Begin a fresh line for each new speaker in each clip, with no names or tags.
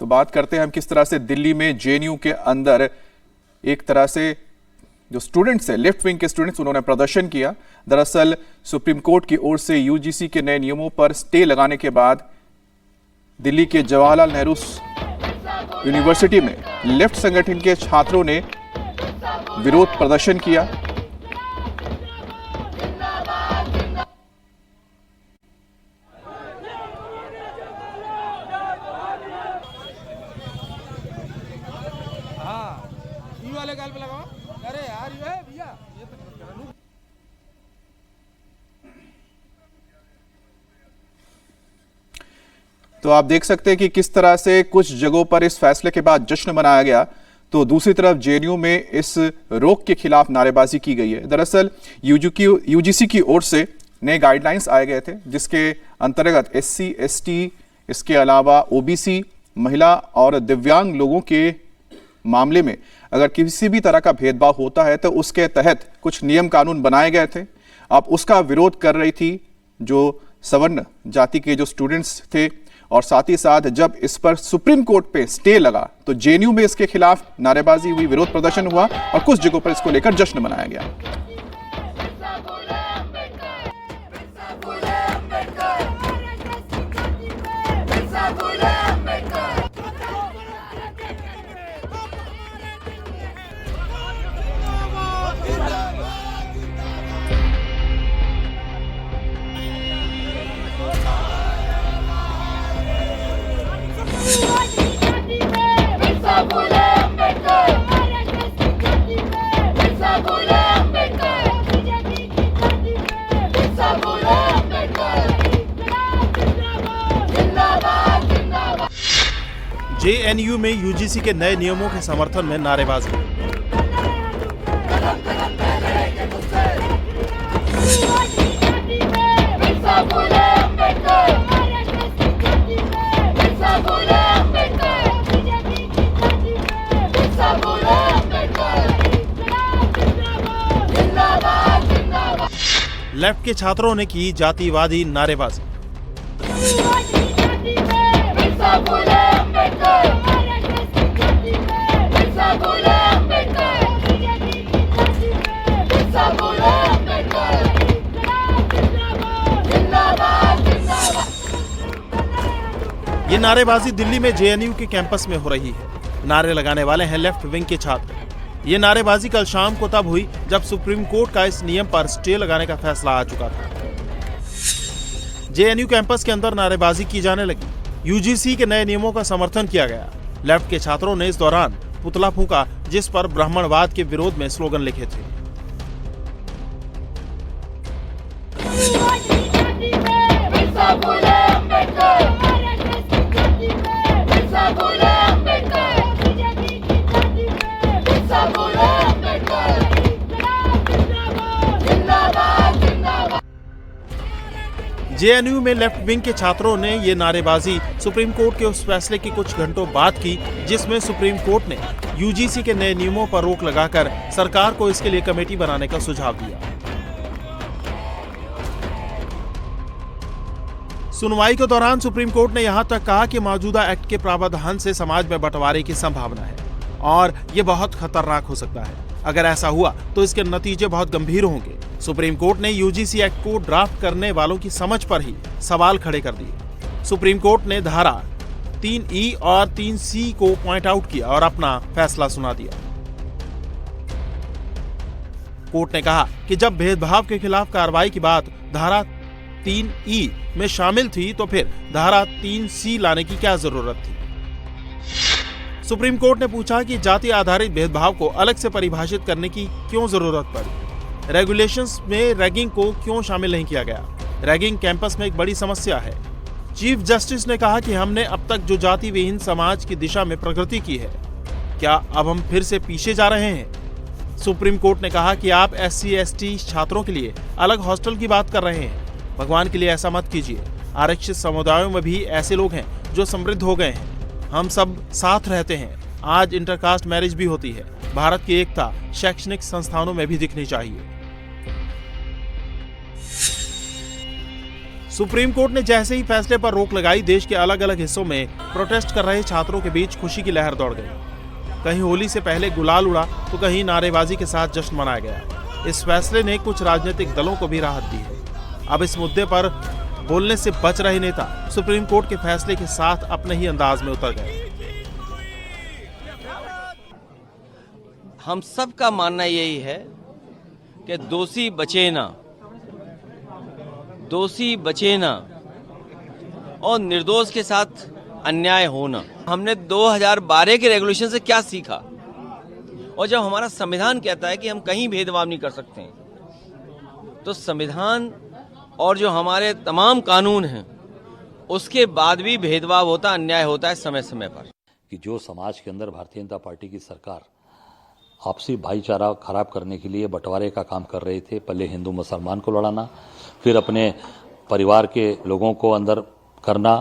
बात करते हैं हम किस तरह से दिल्ली में जेएनयू के अंदर एक तरह से जो स्टूडेंट्स हैं, लेफ्ट विंग के स्टूडेंट्स, उन्होंने प्रदर्शन किया। दरअसल सुप्रीम कोर्ट की ओर से यूजीसी के नए नियमों पर स्टे लगाने के बाद दिल्ली के जवाहरलाल नेहरू यूनिवर्सिटी में लेफ्ट संगठन के छात्रों ने विरोध प्रदर्शन किया।
वाले गाल पे लगाओ। अरे यार ये भैया ये तो
तो आप देख सकते हैं कि किस तरह से कुछ जगहों पर इस फैसले के बाद जश्न मनाया गया, तो दूसरी तरफ जेएनयू में इस रोक के खिलाफ नारेबाजी की गई है। दरअसल यूजीसी की ओर से नए गाइडलाइंस आए गए थे, जिसके अंतर्गत एससी, एसटी, इसके अलावा ओबीसी, महिला और दिव्यांग लोगों के मामले में अगर किसी भी तरह का भेदभाव होता है तो उसके तहत कुछ नियम कानून बनाए गए थे। अब उसका विरोध कर रही थी जो सवर्ण जाति के जो स्टूडेंट्स थे, और साथ ही साथ जब इस पर सुप्रीम कोर्ट पे स्टे लगा तो जेएनयू में इसके खिलाफ नारेबाजी हुई, विरोध प्रदर्शन हुआ और कुछ जगहों पर इसको लेकर जश्न मनाया गया।
जेएनयू में यूजीसी के नए नियमों के समर्थन में नारेबाजी। लेफ्ट के छात्रों ने की जातिवादी नारेबाजी। ये नारेबाजी दिल्ली में जेएनयू के कैंपस में हो रही है। नारे लगाने वाले हैं लेफ्ट विंग के छात्र। ये नारेबाजी कल शाम को तब हुई जब सुप्रीम कोर्ट का इस नियम पर स्टे लगाने का फैसला आ चुका था। जेएनयू कैंपस के अंदर नारेबाजी की जाने लगी। यूजीसी के नए नियमों का समर्थन किया गया। लेफ्ट के छात्रों ने इस दौरान पुतला फूंका, जिस पर ब्राह्मणवाद के विरोध में स्लोगन लिखे थे। जेएनयू में लेफ्ट विंग के छात्रों ने ये नारेबाजी सुप्रीम कोर्ट के उस फैसले के कुछ घंटों बाद की, जिसमें सुप्रीम कोर्ट ने यूजीसी के नए नियमों पर रोक लगाकर सरकार को इसके लिए कमेटी बनाने का सुझाव दिया। सुनवाई के दौरान सुप्रीम कोर्ट ने यहां तक कहा कि मौजूदा एक्ट के प्रावधान से समाज में बंटवारे की संभावना है और ये बहुत खतरनाक हो सकता है। अगर ऐसा हुआ तो इसके नतीजे बहुत गंभीर होंगे। सुप्रीम कोर्ट ने यूजीसी एक्ट को ड्राफ्ट करने वालों की समझ पर ही सवाल खड़े कर दिए। सुप्रीम कोर्ट ने धारा 3E और 3C को पॉइंट आउट किया और अपना फैसला सुना दिया। कोर्ट ने कहा कि जब भेदभाव के खिलाफ कार्रवाई की बात धारा 3E में शामिल थी तो फिर धारा 3C लाने की क्या जरूरत थी। सुप्रीम कोर्ट ने पूछा कि जाति आधारित भेदभाव को अलग से परिभाषित करने की क्यों जरूरत पड़ी। रेगुलेशंस में रैगिंग को क्यों शामिल नहीं किया गया। रैगिंग कैंपस में एक बड़ी समस्या है। चीफ जस्टिस ने कहा कि हमने अब तक जो जाति विहीन समाज की दिशा में प्रगति की है, क्या अब हम फिर से पीछे जा रहे हैं। सुप्रीम कोर्ट ने कहा कि आप SC ST छात्रों के लिए अलग हॉस्टल की बात कर रहे हैं। भगवान के लिए ऐसा मत कीजिए। आरक्षित समुदायों में भी ऐसे लोग हैं जो समृद्ध हो गए हैं। हम सब साथ रहते हैं। आज इंटरकास्ट मैरिज भी होती है। भारत की एकता शैक्षणिक संस्थानों में भी दिखनी चाहिए। सुप्रीम कोर्ट ने जैसे ही फैसले पर रोक लगाई, देश के अलग अलग हिस्सों में प्रोटेस्ट कर रहे छात्रों के बीच खुशी की लहर दौड़ गई। कहीं होली से पहले गुलाल उड़ा तो कहीं नारेबाजी के साथ जश्न मनाया गया। इस फैसले ने कुछ राजनीतिक दलों को भी राहत दी है। अब इस मुद्दे पर बोलने से बच रहे नेता सुप्रीम कोर्ट के फैसले के साथ अपने ही अंदाज में उतर गए।
हम सब का मानना यही है कि दोषी बचे ना और निर्दोष के साथ अन्याय होना। हमने 2012 के रेगुलेशन से क्या सीखा, और जब हमारा संविधान कहता है कि हम कहीं भेदभाव नहीं कर सकते हैं, तो संविधान और जो हमारे तमाम कानून हैं उसके बाद भी भेदभाव होता, अन्याय होता है समय समय पर।
कि जो समाज के अंदर भारतीय जनता पार्टी की सरकार आपसी भाईचारा खराब करने के लिए बंटवारे का काम कर रहे थे, पहले हिंदू मुसलमान को लड़ाना, फिर अपने परिवार के लोगों को अंदर करना,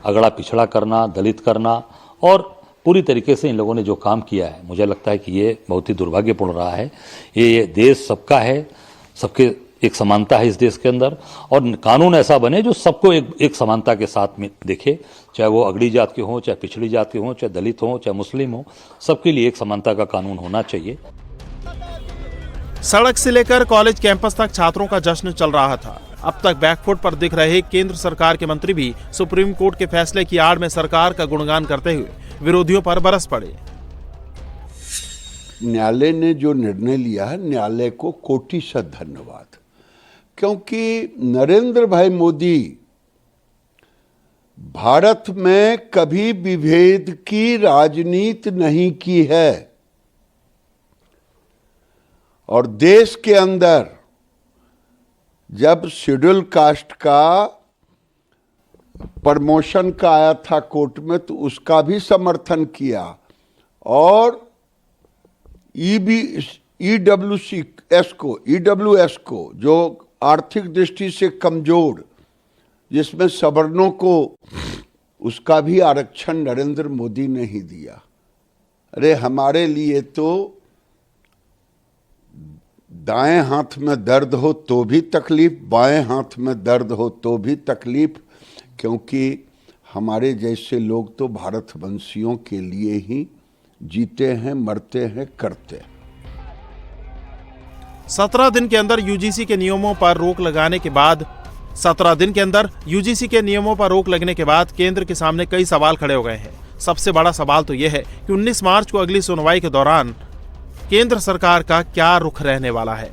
अगड़ा पिछड़ा करना, दलित करना, और पूरी तरीके से इन लोगों ने जो काम किया है, मुझे लगता है कि ये बहुत ही दुर्भाग्यपूर्ण रहा है। ये देश सबका है, सबके एक समानता है इस देश के अंदर, और कानून ऐसा बने जो सबको एक समानता के साथ में देखे, चाहे वो अगड़ी जात के हों, चाहे पिछड़ी जात के हों, चाहे दलित हों, चाहे मुस्लिम हों, सबके लिए एक समानता का कानून होना चाहिए।
सड़क से लेकर कॉलेज कैंपस तक छात्रों का जश्न चल रहा था। अब तक बैकफुट पर दिख रहे केंद्र सरकार के मंत्री भी सुप्रीम कोर्ट के फैसले की आड़ में सरकार का गुणगान करते हुए विरोधियों पर बरस पड़े।
न्यायालय ने जो निर्णय लिया है, न्यायालय को कोटिशत धन्यवाद, क्योंकि नरेंद्र भाई मोदी भारत में कभी विभेद की राजनीति नहीं की है, और देश के अंदर जब शेड्यूल कास्ट का प्रमोशन का आया था कोर्ट में, तो उसका भी समर्थन किया, और ईडब्ल्यूएस को जो आर्थिक दृष्टि से कमजोर, जिसमें सवर्णों को, उसका भी आरक्षण नरेंद्र मोदी ने ही दिया। अरे हमारे लिए तो दाएं हाथ में दर्द हो तो भी तकलीफ, बाएं हाथ में दर्द हो तो भी तकलीफ, क्योंकि हमारे जैसे लोग तो भारतवंशियों के लिए ही जीते हैं, मरते हैं, करते हैं।
17 दिन के अंदर यूजीसी के नियमों पर रोक लगाने के बाद 17 दिन के अंदर यूजीसी के नियमों पर रोक लगने के बाद केंद्र के सामने कई सवाल खड़े हो गए हैं। सबसे बड़ा सवाल तो यह है कि 19 मार्च को अगली सुनवाई के दौरान केंद्र सरकार का क्या रुख रहने वाला है।